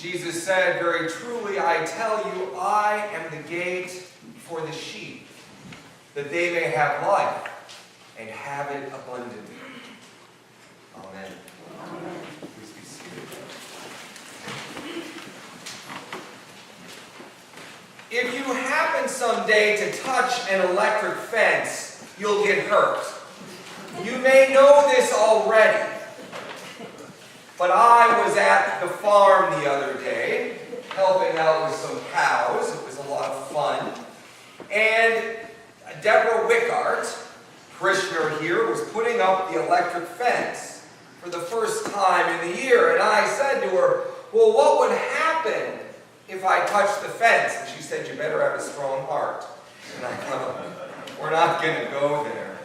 Jesus said, "Very truly I tell you, I am the gate for the sheep, that they may have life and have it abundantly." Amen. Please be seated. If you happen someday to touch an electric fence, you'll get hurt. You may know this already, but I was at the farm the other day, helping out with some cows. It was a lot of fun. And Deborah Wickart, parishioner here, was putting up the electric fence for the first time in the year. And I said to her, "Well, what would happen if I touched the fence?" And she said, "You better have a strong heart." And I thought, we're not going to go there.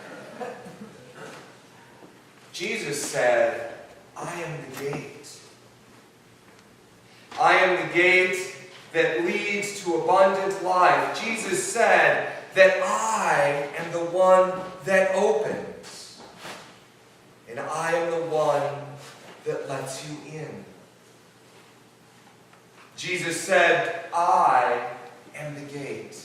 Jesus said, "I am the gate. I am the gate that leads to abundant life." Jesus said that I am the one that opens. And I am the one that lets you in. Jesus said, "I am the gate.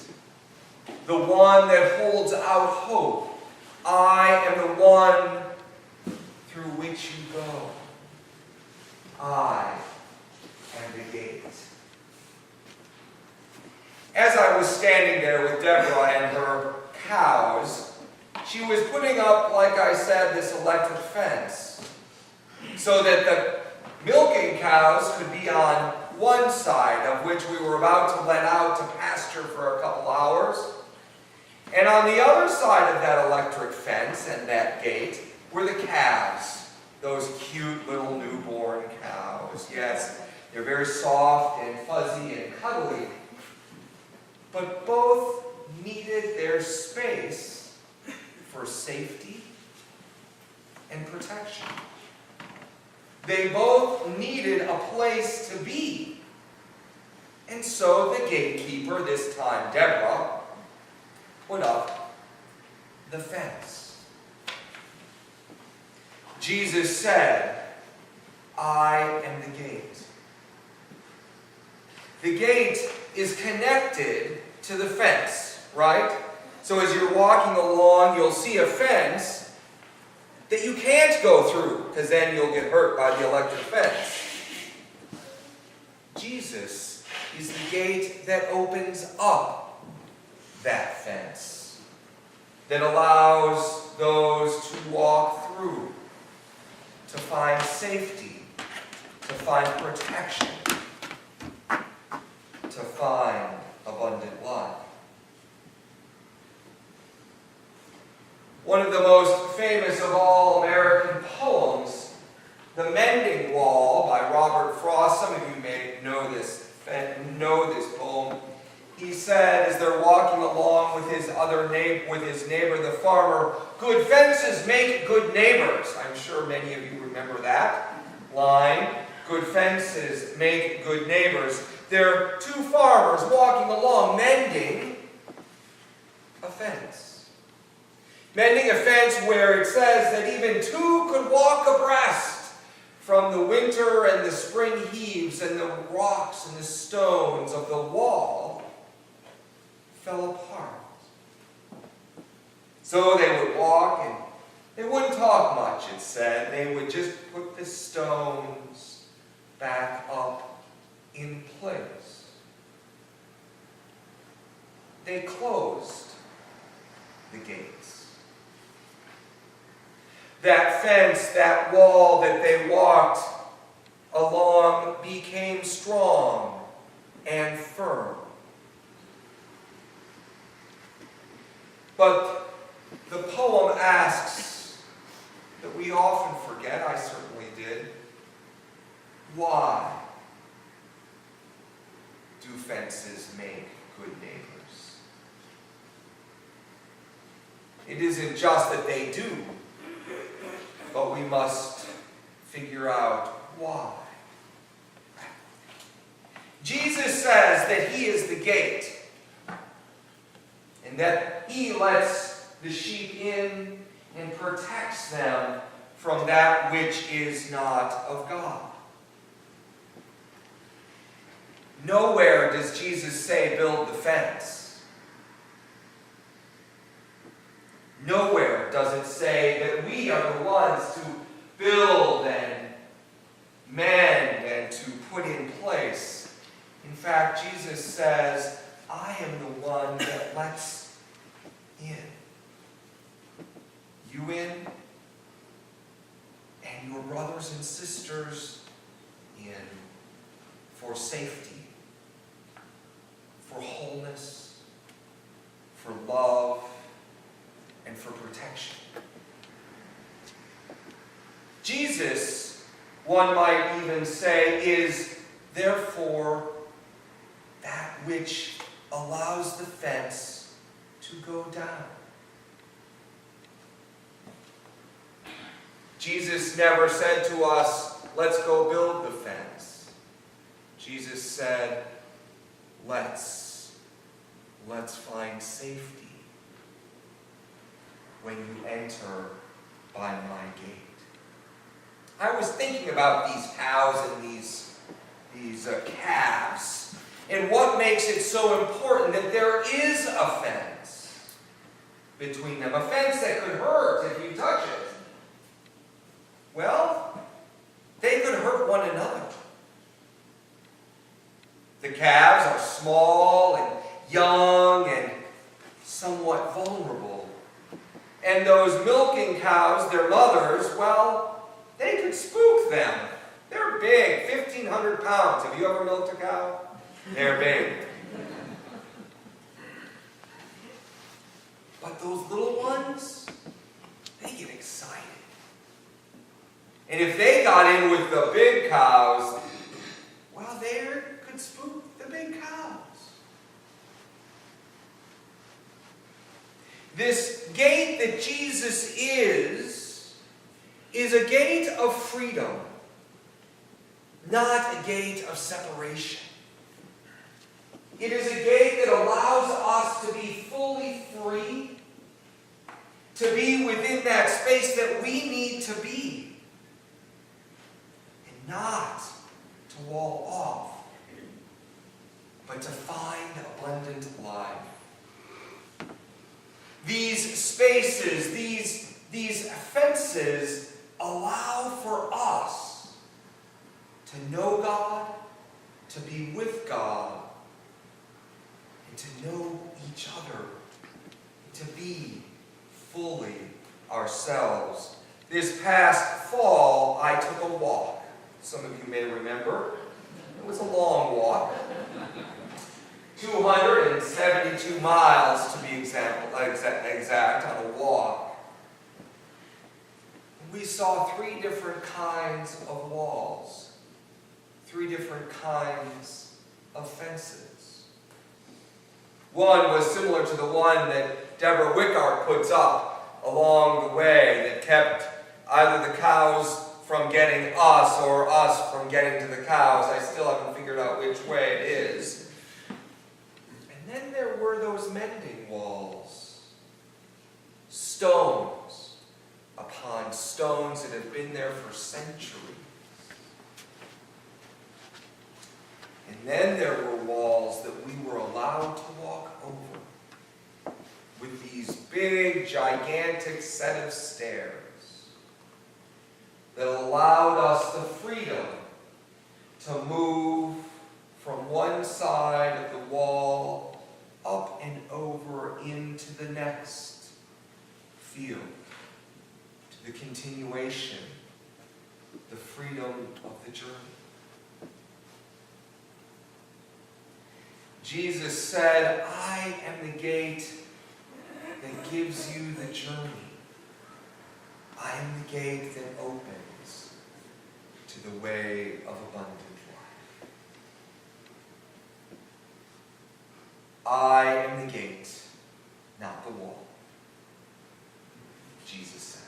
The one that holds out hope. I am the one through which you go. I am the gate." As I was standing there with Deborah and her cows, she was putting up, like I said, this electric fence so that the milking cows could be on one side, of which we were about to let out to pasture for a couple hours. And on the other side of that electric fence and that gate were the calves, those cute little newborn cows. Yes, they're very soft and fuzzy and cuddly. But both needed their space for safety and protection. They both needed a place to be. And so the gatekeeper, this time Deborah, put up the fence. Jesus said, "I am the gate." The gate is connected to the fence, right? So as you're walking along, you'll see a fence that you can't go through, because then you'll get hurt by the electric fence. Jesus is the gate that opens up that fence, that allows those to walk through, to find safety, to find protection, to find abundant life. One of the most famous of all American poems, "The Mending Wall" by Robert Frost. Some of you may know this poem. He said, as they're walking along with his neighbor, the farmer, "Good fences make good neighbors." I'm sure many of you remember that line. Good fences make good neighbors. There are two farmers walking along, mending a fence. Mending a fence where it says that even two could walk abreast from the winter and the spring heaves, and the rocks and the stones of the wall fell apart. So they would walk, and they wouldn't talk much, it said. They would just put the stones back up in place. They closed the gates. That fence, that wall that they walked along became strong and firm. But the poem asks that we often forget, I certainly did, why do fences make good neighbors? It isn't just that they do, but we must figure out why. Jesus says that he is the gate, and that he lets the sheep in and protects them from that which is not of God. Nowhere does Jesus say, build the fence. Nowhere does it say that we are the ones to build and mend and to put in place. In fact, Jesus says, I am the one that lets in. You in, and your brothers and sisters in, for safety, for wholeness, for love, and for protection. Jesus, one might even say, is therefore that which allows the fence to go down. Jesus never said to us, let's go build the fence. Jesus said, let's find safety when you enter by my gate. I was thinking about these cows and these calves, and what makes it so important that there is a fence between them, a fence that could hurt if you touch it. Well, they could hurt one another. The calves are small and young and somewhat vulnerable. And those milking cows, their mothers, well, they could spook them. They're big, 1,500 pounds. Have you ever milked a cow? They're big. But those little ones, they get excited. And if they got in with the big cows, well, they could spook the big cows. This gate that Jesus is a gate of freedom, not a gate of separation. It is a gate that allows us to be fully free, to be within that space that we need to be. Not to wall off, but to find abundant life. These spaces, these fences allow for us to know God, to be with God, and to know each other, and to be fully ourselves. This past fall, I took a walk. Some of you may remember. It was a long walk. 272 miles to be exact on a walk. We saw 3 different kinds of walls. 3 different kinds of fences. One was similar to the one that Deborah Wickart puts up along the way that kept either the cows from getting us or us from getting to the cows. I still haven't figured out which way it is. And then there were those mending walls. Stones upon stones that have been there for centuries. And then there were walls that we were allowed to walk over with these big, gigantic set of stairs that allowed us the freedom to move from one side of the wall up and over into the next field, to the continuation, the freedom of the journey. Jesus said, I am the gate that gives you the journey. I am the gate that opens to the way of abundant life. I am the gate, not the wall, Jesus said.